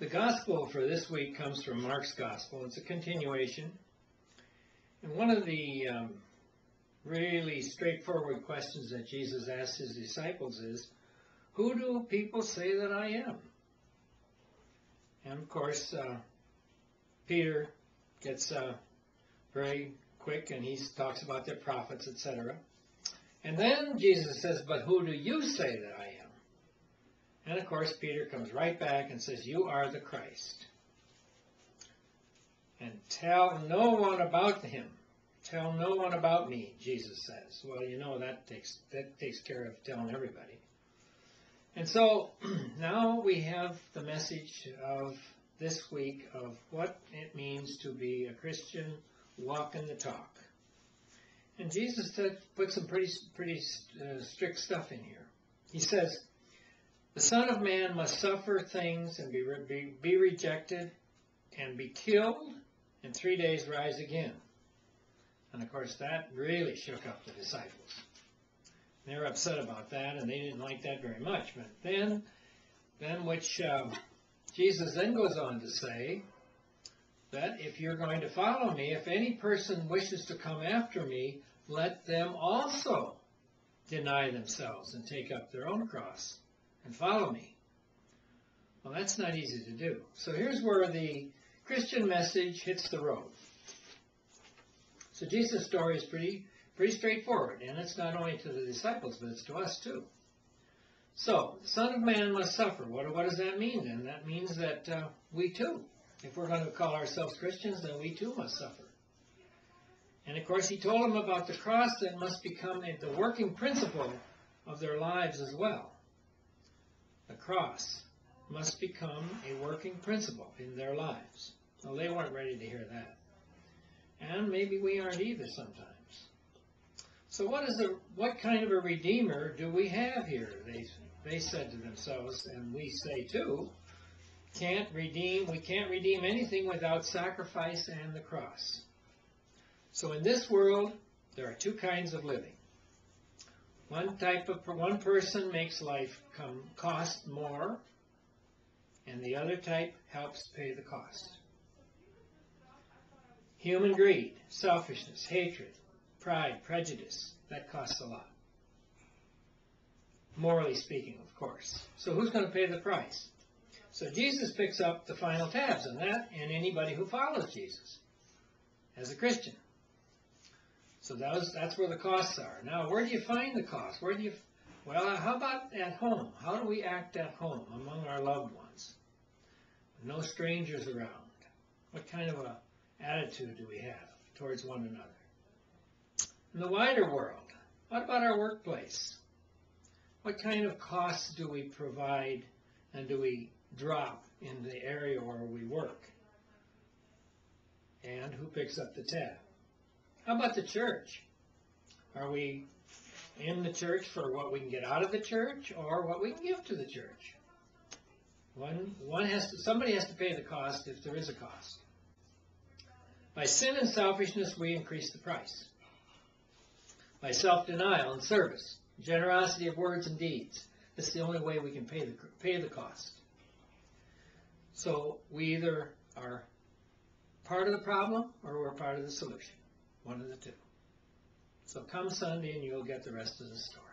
The gospel for this week comes from Mark's gospel. It's a continuation. And one of the really straightforward questions that Jesus asked his disciples is, who do people say that I am? And of course, Peter gets very quick and he talks about their prophets, etc. And then Jesus says, but who do you say that I am? And of course, Peter comes right back and says, you are the Christ. And tell no one about him. Tell no one about me, Jesus says. Well, you know, that takes care of telling everybody. And so now we have the message of this week of what it means to be a Christian walking the talk. And Jesus put some pretty strict stuff in here. He says, the Son of Man must suffer things and be rejected and be killed, and 3 days rise again. And of course that really shook up the disciples. They were upset about that, and they didn't like that very much. But then Jesus then goes on to say that if you're going to follow me, if any person wishes to come after me, let them also deny themselves and take up their own cross and follow me. Well, that's not easy to do. So here's where the Christian message hits the road. So Jesus' story is pretty straightforward, and it's not only to the disciples, but it's to us too. So, the Son of Man must suffer. What does that mean then? That means that we too, if we're going to call ourselves Christians, then we too must suffer. And of course, he told them about the cross that must become the working principle of their lives as well. The cross must become a working principle in their lives. Well, they weren't ready to hear that. And maybe we aren't either sometimes. So what kind of a Redeemer do we have here? They said to themselves, and we say too, we can't redeem anything without sacrifice and the cross. So in this world, there are two kinds of living. One person makes life cost more, and the other type helps pay the cost. Human greed, selfishness, hatred, pride, prejudice, that costs a lot. Morally speaking, of course. So who's going to pay the price? So Jesus picks up the final tabs on that, and anybody who follows Jesus as a Christian. So that's where the costs are. Now, where do you find the cost? Well, how about at home? How do we act at home among our loved ones? No strangers around. What kind of a attitude do we have towards one another? In the wider world, what about our workplace? What kind of costs do we provide and do we drop in the area where we work? And who picks up the tab? How about the church? Are we in the church for what we can get out of the church or what we can give to the church? Somebody has to pay the cost if there is a cost. By sin and selfishness, we increase the price. By self-denial and service, generosity of words and deeds, that's the only way we can pay the cost. So we either are part of the problem or we're part of the solution. One of the two. So come Sunday and you'll get the rest of the story.